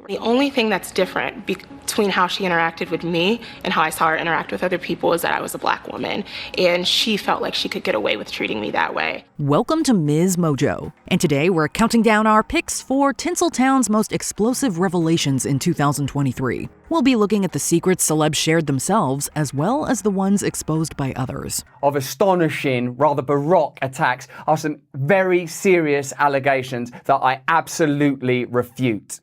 The only thing that's different between how she interacted with me and how I saw her interact with other people is that I was a Black woman, and she felt like she could get away with treating me that way. Welcome to MsMojo, and today we're counting down our picks for Tinseltown's most explosive revelations in 2023. We'll be looking at the secrets celebs shared themselves, as well as the ones exposed by others. Of astonishing, rather baroque attacks are some very serious allegations that I absolutely refute.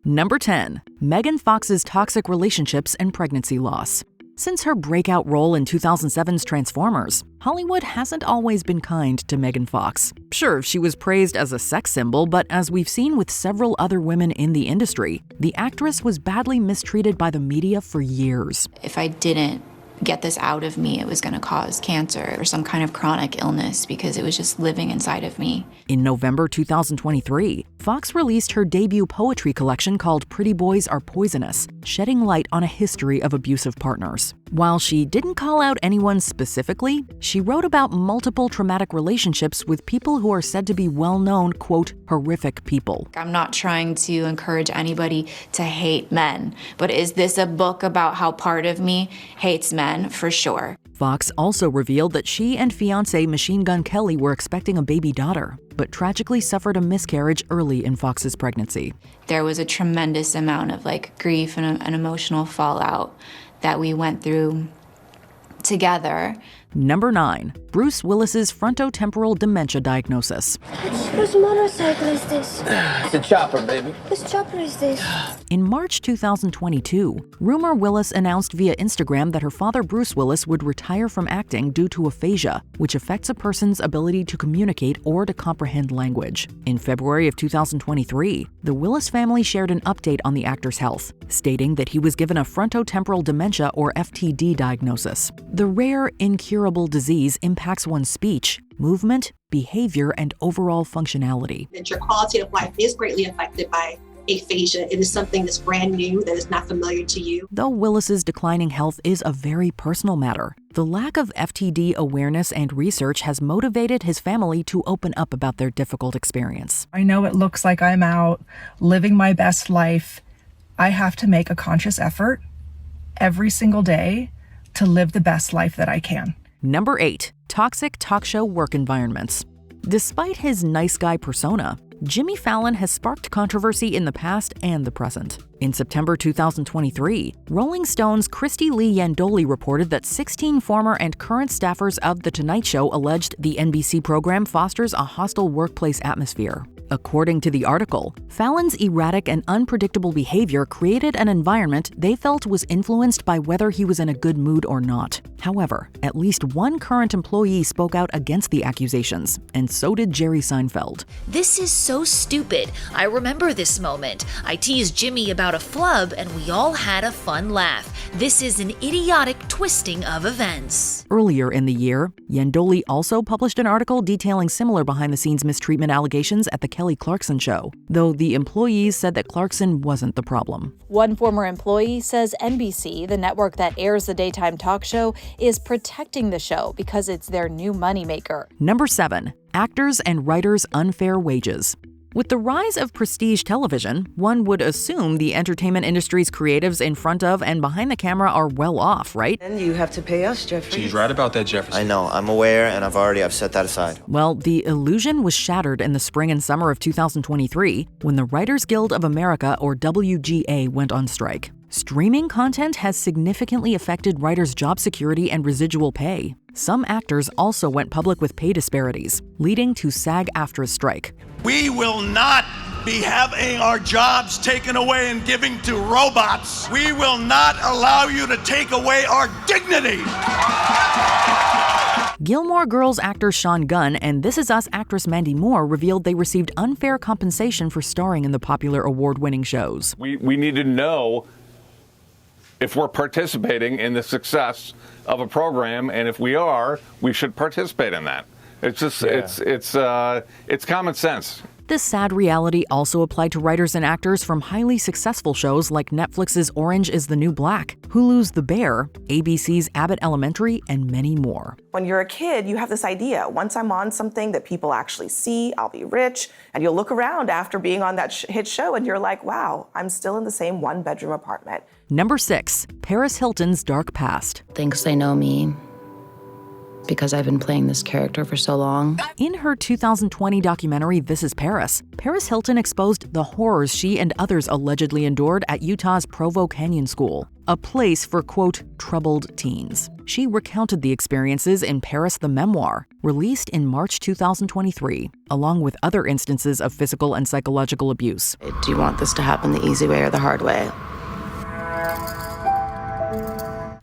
Number 10. Megan Fox's toxic relationships and pregnancy loss. Since her breakout role in 2007's Transformers, Hollywood hasn't always been kind to Megan Fox. Sure, she was praised as a sex symbol, but as we've seen with several other women in the industry, the actress was badly mistreated by the media for years. If I didn't get this out of me, it was going to cause cancer or some kind of chronic illness because it was just living inside of me. In November 2023, Fox released her debut poetry collection called Pretty Boys Are Poisonous, shedding light on a history of abusive partners. While she didn't call out anyone specifically, she wrote about multiple traumatic relationships with people who are said to be well-known, quote, horrific people. I'm not trying to encourage anybody to hate men, but is this a book about how part of me hates men? For sure. Fox also revealed that she and fiancé Machine Gun Kelly were expecting a baby daughter, but tragically suffered a miscarriage early in Fox's pregnancy. There was a tremendous amount of grief and an emotional fallout that we went through together. Number 9. Bruce Willis's frontotemporal dementia diagnosis. Whose motorcycle is this? It's a chopper, baby. Whose chopper is this? In March 2022, rumor Willis announced via Instagram that her father Bruce Willis would retire from acting due to aphasia, which affects a person's ability to communicate or to comprehend language. In February of 2023, the Willis family shared an update on the actor's health, stating that he was given a frontotemporal dementia or FTD diagnosis. The rare, incurable disease impacts one's speech, movement, behavior, and overall functionality. That your quality of life is greatly affected by aphasia. It is something that's brand new, that is not familiar to you. Though Willis's declining health is a very personal matter, the lack of FTD awareness and research has motivated his family to open up about their difficult experience. I know it looks like I'm out living my best life. I have to make a conscious effort every single day to live the best life that I can. Number 8. Toxic talk show work environments. Despite his nice guy persona, Jimmy Fallon has sparked controversy in the past and the present. In September 2023, Rolling Stone's Christy Lee Yandoli reported that 16 former and current staffers of The Tonight Show alleged the NBC program fosters a hostile workplace atmosphere. According to the article, Fallon's erratic and unpredictable behavior created an environment they felt was influenced by whether he was in a good mood or not. However, at least one current employee spoke out against the accusations, and so did Jerry Seinfeld. This is so stupid. I remember this moment. I teased Jimmy about a flub and we all had a fun laugh. This is an idiotic twisting of events. Earlier in the year, Yandoli also published an article detailing similar behind-the-scenes mistreatment allegations at the Kelly Clarkson show, though the employees said that Clarkson wasn't the problem. One former employee says NBC, the network that airs the daytime talk show, is protecting the show because it's their new moneymaker. Number 7. Actors and writers' unfair wages. With the rise of prestige television, one would assume the entertainment industry's creatives in front of and behind the camera are well off, right? And you have to pay us, Jeffrey. She's right about that, Jefferson. I know, I'm aware, and I've set that aside. Well, the illusion was shattered in the spring and summer of 2023 when the Writers Guild of America, or WGA, went on strike. Streaming content has significantly affected writers' job security and residual pay. Some actors also went public with pay disparities, leading to SAG-AFTRA's strike. We will not be having our jobs taken away and giving to robots. We will not allow you to take away our dignity. Gilmore Girls actor Sean Gunn and This Is Us actress Mandy Moore revealed they received unfair compensation for starring in the popular award-winning shows. We need to know if we're participating in the success of a program, and if we are, we should participate in that. It's just, it's common sense. This sad reality also applied to writers and actors from highly successful shows like Netflix's Orange is the New Black, Hulu's The Bear, ABC's Abbott Elementary, and many more. When you're a kid, you have this idea, once I'm on something that people actually see, I'll be rich, and you'll look around after being on that hit show and you're like, wow, I'm still in the same one-bedroom apartment. Number 6. Paris Hilton's dark past. Thinks they know me because I've been playing this character for so long. In her 2020 documentary, This Is Paris, Paris Hilton exposed the horrors she and others allegedly endured at Utah's Provo Canyon School, a place for, quote, troubled teens. She recounted the experiences in Paris the Memoir, released in March 2023, along with other instances of physical and psychological abuse. Do you want this to happen the easy way or the hard way?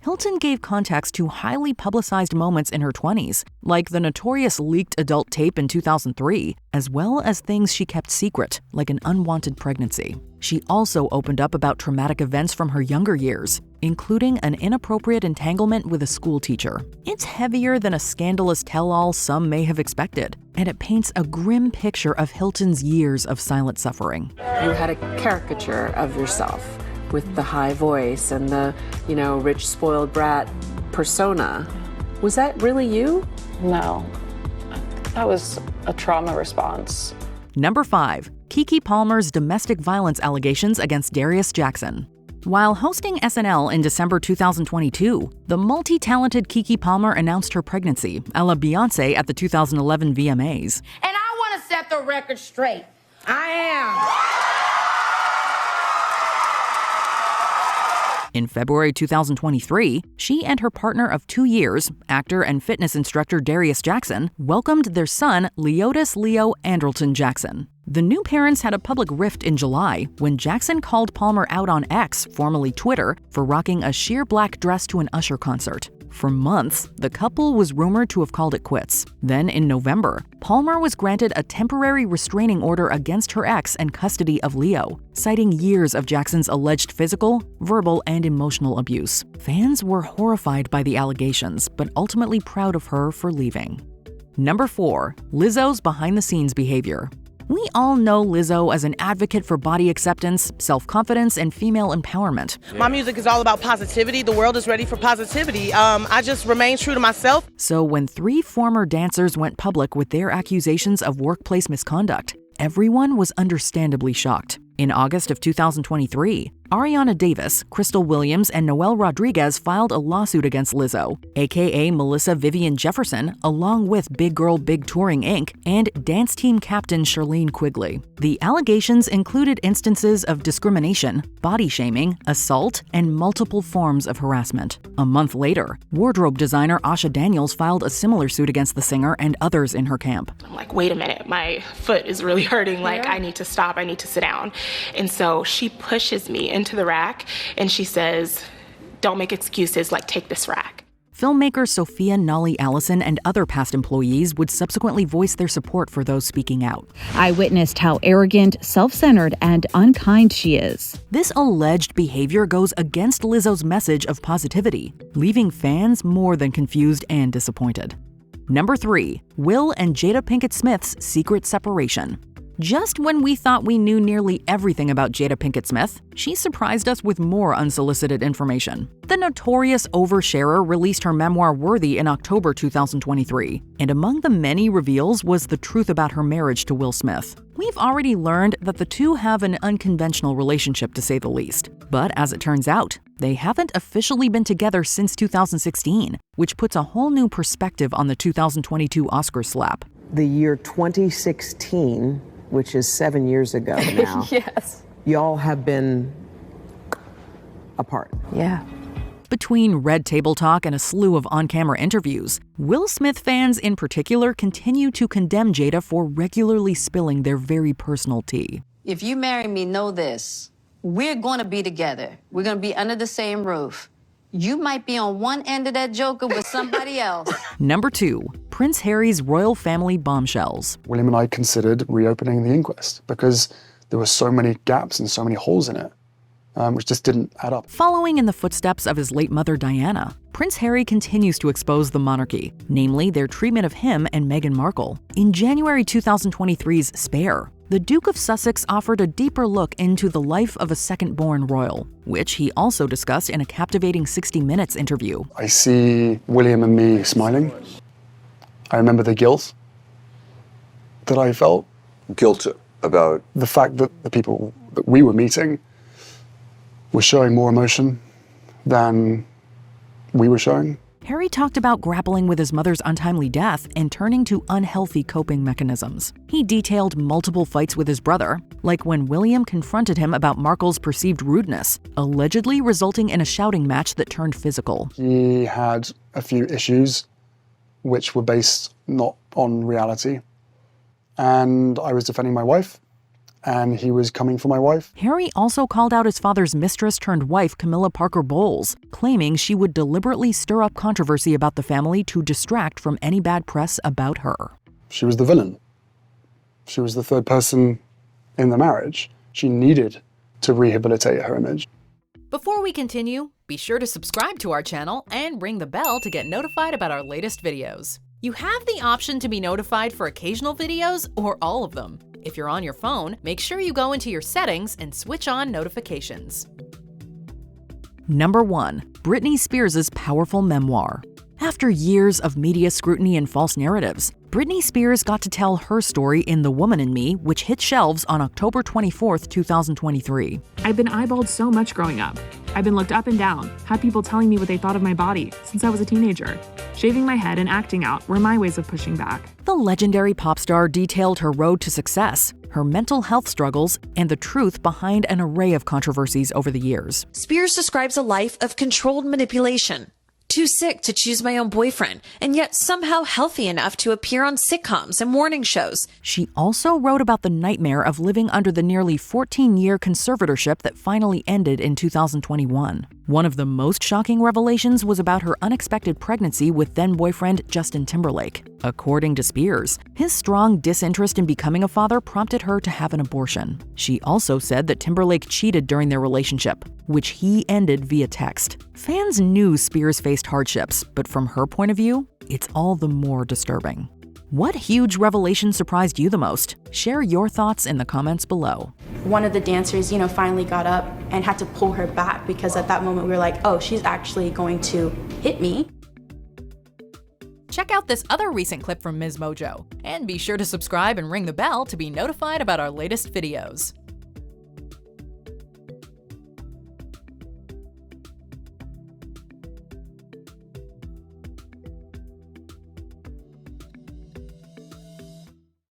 Hilton gave context to highly publicized moments in her 20s, like the notorious leaked adult tape in 2003, as well as things she kept secret, like an unwanted pregnancy. She also opened up about traumatic events from her younger years, including an inappropriate entanglement with a school teacher. It's heavier than a scandalous tell-all some may have expected, and it paints a grim picture of Hilton's years of silent suffering. You had a caricature of yourself with the high voice and the, rich, spoiled brat persona. Was that really you? No. That was a trauma response. Number 5. Keke Palmer's domestic violence allegations against Darius Jackson. While hosting SNL in December 2022, the multi-talented Keke Palmer announced her pregnancy, a la Beyoncé at the 2011 VMAs. And I want to set the record straight. I am. In February 2023, she and her partner of 2 years, actor and fitness instructor Darius Jackson, welcomed their son, Leotis Leo Andrelton Jackson. The new parents had a public rift in July when Jackson called Palmer out on X, formerly Twitter, for rocking a sheer black dress to an Usher concert. For months, the couple was rumored to have called it quits. Then, in November, Palmer was granted a temporary restraining order against her ex and custody of Leo, citing years of Jackson's alleged physical, verbal, and emotional abuse. Fans were horrified by the allegations, but ultimately proud of her for leaving. Number 4. Lizzo's behind-the-scenes behavior. We all know Lizzo as an advocate for body acceptance, self-confidence, and female empowerment. My music is all about positivity. The world is ready for positivity. I just remain true to myself. So when 3 former dancers went public with their accusations of workplace misconduct, everyone was understandably shocked. In August of 2023, Ariana Davis, Crystal Williams, and Noel Rodriguez filed a lawsuit against Lizzo, aka Melissa Vivian Jefferson, along with Big Girl Big Touring Inc. and dance team captain Charlene Quigley. The allegations included instances of discrimination, body shaming, assault, and multiple forms of harassment. A month later, wardrobe designer Asha Daniels filed a similar suit against the singer and others in her camp. I'm like, wait a minute, my foot is really hurting. Like, I need to stop, I need to sit down. And so she pushes me into the rack and she says, don't make excuses, like take this rack. Filmmaker Sophia Nolly Allison and other past employees would subsequently voice their support for those speaking out. I witnessed how arrogant, self-centered, and unkind she is. This alleged behavior goes against Lizzo's message of positivity, leaving fans more than confused and disappointed. Number 3. Will and Jada Pinkett Smith's secret separation. Just when we thought we knew nearly everything about Jada Pinkett Smith, she surprised us with more unsolicited information. The notorious oversharer released her memoir Worthy in October 2023, and among the many reveals was the truth about her marriage to Will Smith. We've already learned that the two have an unconventional relationship, to say the least. But as it turns out, they haven't officially been together since 2016, which puts a whole new perspective on the 2022 Oscar slap. The year 2016, which is 7 years ago now. Yes. Y'all have been apart. Yeah. Between Red Table Talk and a slew of on-camera interviews, Will Smith fans in particular continue to condemn Jada for regularly spilling their very personal tea. If you marry me, know this. We're going to be together. We're going to be under the same roof. You might be on one end of that joker with somebody else. Number 2. Prince Harry's royal family bombshells. William and I considered reopening the inquest because there were so many gaps and so many holes in it, which just didn't add up. Following in the footsteps of his late mother Diana, Prince Harry continues to expose the monarchy, namely their treatment of him and Meghan Markle. In January 2023's Spare, The Duke of Sussex offered a deeper look into the life of a second-born royal, which he also discussed in a captivating 60 Minutes interview. I see William and me smiling. I remember the guilt that I felt. Guilt about? The fact that the people that we were meeting were showing more emotion than we were showing. Harry talked about grappling with his mother's untimely death and turning to unhealthy coping mechanisms. He detailed multiple fights with his brother, like when William confronted him about Markle's perceived rudeness, allegedly resulting in a shouting match that turned physical. He had a few issues which were based not on reality. And I was defending my wife, and he was coming for my wife. Harry also called out his father's mistress-turned-wife, Camilla Parker Bowles, claiming she would deliberately stir up controversy about the family to distract from any bad press about her. She was the villain. She was the third person in the marriage. She needed to rehabilitate her image. Before we continue, be sure to subscribe to our channel and ring the bell to get notified about our latest videos. You have the option to be notified for occasional videos or all of them. If you're on your phone, make sure you go into your settings and switch on notifications. Number 1. Britney Spears' powerful memoir. After years of media scrutiny and false narratives, Britney Spears got to tell her story in The Woman in Me, which hit shelves on October 24, 2023. I've been eyeballed so much growing up. I've been looked up and down, had people telling me what they thought of my body since I was a teenager. Shaving my head and acting out were my ways of pushing back. The legendary pop star detailed her road to success, her mental health struggles, and the truth behind an array of controversies over the years. Spears describes a life of controlled manipulation. Too sick to choose my own boyfriend, and yet somehow healthy enough to appear on sitcoms and morning shows. She also wrote about the nightmare of living under the nearly 14-year conservatorship that finally ended in 2021. One of the most shocking revelations was about her unexpected pregnancy with then-boyfriend Justin Timberlake. According to Spears, his strong disinterest in becoming a father prompted her to have an abortion. She also said that Timberlake cheated during their relationship, which he ended via text. Fans knew Spears faced hardships, but from her point of view, it's all the more disturbing. What huge revelation surprised you the most? Share your thoughts in the comments below. One of the dancers, finally got up and had to pull her back because at that moment we were like, oh, she's actually going to hit me. Check out this other recent clip from MsMojo, and be sure to subscribe and ring the bell to be notified about our latest videos.